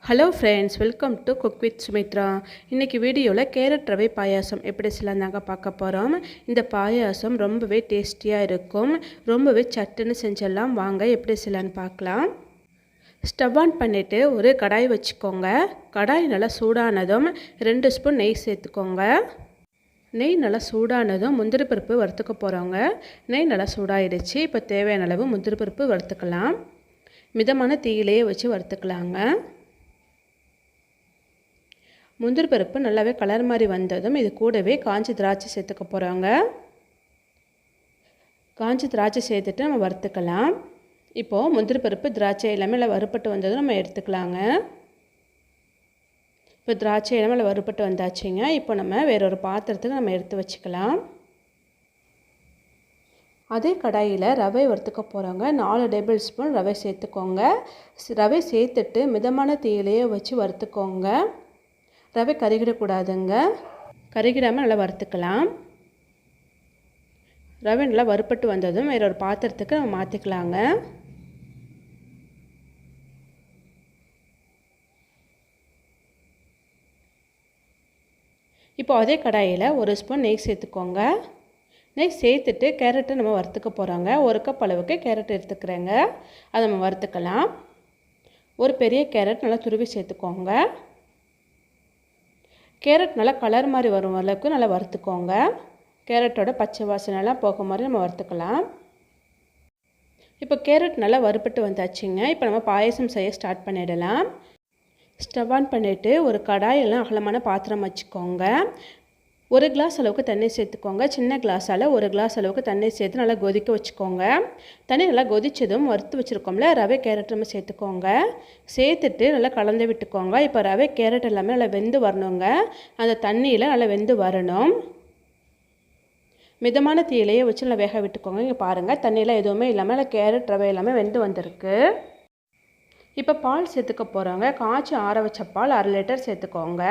Hello friends, welcome to cook with Sumitra. இன்றைக்கி வீடியோவில் carrot ரவை பாயாசம் எப்படி செய்யலாம்னாங்க பார்க்க போகிறோம். இந்த பாயாசம் ரொம்பவே டேஸ்டியாக இருக்கும். ரொம்பவே சட்டுன்னு செஞ்சிடலாம். வாங்க எப்படி செய்யலான்னு பார்க்கலாம். ஸ்டவ் ஆன் பண்ணிவிட்டு ஒரு கடாய் வச்சுக்கோங்க. கடாய் நல்லா சூடானதும் 2 ஸ்பூன் நெய் சேர்த்துக்கோங்க. நெய் நல்லா சூடானதும் முந்திரி பருப்பு வறுத்துக்க போகிறோங்க. நெய் நல்லா சூடாயிடுச்சு. இப்போ தேவையான அளவு முந்திரி பருப்பு வறுத்துக்கலாம். மிதமான தீயிலேயே வச்சு வறுத்துக்கலாங்க. முந்திரி பருப்பு நல்லாவே கலர் மாதிரி வந்ததும் இது கூடவே காஞ்சி திராட்சை சேர்த்துக்க போகிறோங்க. காஞ்சி திராட்சை சேர்த்துட்டு நம்ம வறுத்துக்கலாம். இப்போது முந்திரி பருப்பு திராட்சை எல்லாமே நல்லா வறுப்பட்டு வந்ததும் நம்ம எடுத்துக்கலாங்க. இப்போ திராட்சை எல்லாமே நல்லா வறுப்பட்டு வந்தாச்சுங்க. இப்போ நம்ம வேறொரு பாத்திரத்துக்கு நம்ம எடுத்து வச்சுக்கலாம். அதே கடாயில் ரவை வறுத்துக்க போகிறோங்க. 4 டேபிள் ஸ்பூன் ரவை சேர்த்துக்கோங்க. ரவை சேர்த்துட்டு மிதமான தீயிலேயே வச்சு வறுத்துக்கோங்க. ரவை கருகிடக்கூடாதுங்க. கருகிடாமல் நல்லா வறுத்துக்கலாம். ரவை நல்லா வறுப்பட்டு வந்ததும் வேற ஒரு பாத்திரத்துக்கு நம்ம மாற்றிக்கலாங்க. இப்போ அதே கடாயில் 1 ஸ்பூன் நெய் சேர்த்துக்கோங்க. நெய் சேர்த்துட்டு கேரட்டை நம்ம வறுத்துக்க போகிறோங்க. 1 கப் அளவுக்கு கேரட் எடுத்துக்கிறேங்க. அதை நம்ம வறுத்துக்கலாம். ஒரு பெரிய கேரட் நல்லா துருவி சேர்த்துக்கோங்க. கேரட் நல்லா கலர் மாதிரி வரும் அளவுக்கு நல்லா வறுத்துக்கோங்க. கேரட்டோட பச்சை வாசனைலாம் போக மாதிரி நம்ம வறுத்துக்கலாம். இப்போ கேரட் நல்லா வறுப்பட்டு வந்தாச்சுங்க. இப்போ நம்ம பாயசம் செய்ய ஸ்டார்ட் பண்ணிடலாம். ஸ்டவ் ஆன் பண்ணிவிட்டு ஒரு கடாயெல்லாம் அகலமான பாத்திரம் வச்சுக்கோங்க. 1 கிளாஸ் அளவுக்கு தண்ணி சேர்த்துக்கோங்க. சின்ன கிளாஸால் 1 கிளாஸ் அளவுக்கு தண்ணி சேர்த்து நல்லா கொதிக்க வச்சுக்கோங்க. தண்ணி நல்லா கொதித்ததும் வறுத்து வச்சுருக்கோம்ல ரவை கேரட் நம்ம சேர்த்துக்கோங்க. சேர்த்துட்டு நல்லா கலந்து விட்டுக்கோங்க. இப்போ ரவை கேரட் எல்லாமே நல்லா வெந்து வரணுங்க. அந்த தண்ணியில் நல்லா வெந்து வரணும். மிதமான தீயிலேயே வச்சு நல்லா வேக விட்டுக்கோங்க. இங்கே பாருங்கள், தண்ணியில் எதுவுமே இல்லாமல் நல்லா கேரட் ரவை எல்லாமே வெந்து வந்திருக்கு. இப்போ பால் சேர்த்துக்க போகிறோங்க. காய்ச்சி ஆற வச்ச பால் 1/2 லிட்டர் சேர்த்துக்கோங்க.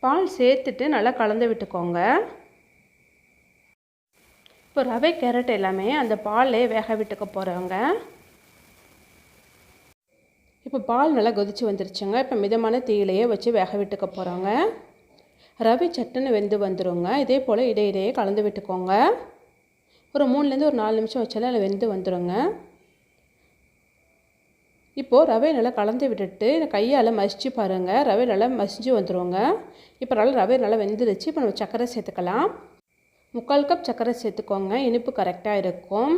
பால் சேர்த்துட்டு நல்லா கலந்து விட்டுக்கோங்க. இப்போ ரவை கேரட் எல்லாமே அந்த பாலே வேக விட்டுக்க போகிறோங்க. இப்போ பால் நல்லா கொதித்து வந்துருச்சுங்க. இப்போ மிதமான தீயிலேயே வச்சு வேக விட்டுக்க போகிறோங்க. ரவை சட்டுன்னு வெந்து வந்துடுங்க. இதே போல் இடையிடையே கலந்து விட்டுக்கோங்க. ஒரு 3லேருந்து ஒரு 4 நிமிஷம் வச்சாலே அதில் வெந்து வந்துடுங்க. இப்போது ரவை நல்லா கலந்து விட்டுட்டு கையால் மசிச்சு பாருங்கள். ரவை நல்லா மசிஞ்சு வந்துடுங்க. இப்போ நல்லா ரவை நல்லா வெந்துருச்சு. இப்போ நம்ம சர்க்கரை சேர்த்துக்கலாம். 3/4 கப் சர்க்கரை சேர்த்துக்கோங்க. இனிப்பு கரெக்டாக இருக்கும்.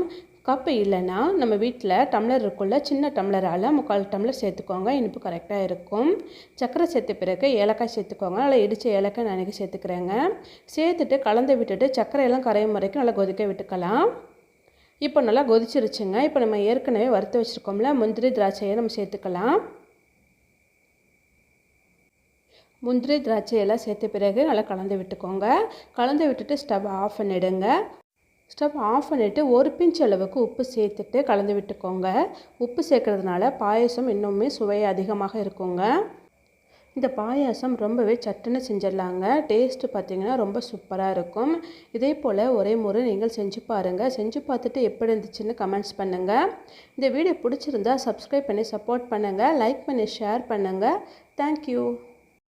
கப்பு இல்லைன்னா நம்ம வீட்டில் டம்ளர் இருக்குள்ள சின்ன டம்ளரால் 3/4 டம்ளர் சேர்த்துக்கோங்க. இனிப்பு கரெக்டாக இருக்கும். சர்க்கரை சேர்த்த பிறகு ஏலக்காய் சேர்த்துக்கோங்க. நல்லா இடித்த ஏலக்காய் நான் இன்றைக்கி சேர்த்துக்கிறேங்க. சேர்த்துட்டு கலந்து விட்டுட்டு சர்க்கரையெல்லாம் கரையும் வரைக்கும் நல்லா கொதிக்க விட்டுக்கலாம். இப்போ நல்லா கொதிச்சிருச்சுங்க. இப்போ நம்ம ஏற்கனவே வறுத்து வச்சுருக்கோம்ல முந்திரி திராட்சையை நம்ம சேர்த்துக்கலாம். முந்திரி திராட்சையெல்லாம் சேர்த்த பிறகு நல்லா கலந்து விட்டுக்கோங்க. கலந்து விட்டுட்டு ஸ்டவ் ஆஃப் பண்ணிவிடுங்க. ஸ்டவ் ஆஃப் பண்ணிவிட்டு 1 பிஞ்ச் அளவுக்கு உப்பு சேர்த்துட்டு கலந்து விட்டுக்கோங்க. உப்பு சேர்க்கறதுனால பாயசம் இன்னுமே சுவை அதிகமாக இருக்குங்க. இந்த பாயாசம் ரொம்பவே சட்டுன்னு செஞ்சிடலாங்க. டேஸ்ட்டு பார்த்திங்கன்னா ரொம்ப சூப்பராக இருக்கும். இதே போல் ஒரே முறை நீங்கள் செஞ்சு பாருங்கள். செஞ்சு பார்த்துட்டு எப்படி இருந்துச்சுன்னு கமெண்ட்ஸ் பண்ணுங்கள். இந்த வீடியோ பிடிச்சிருந்தா சப்ஸ்கிரைப் பண்ணி சப்போர்ட் பண்ணுங்கள். லைக் பண்ணி ஷேர் பண்ணுங்கள். தேங்க்யூ.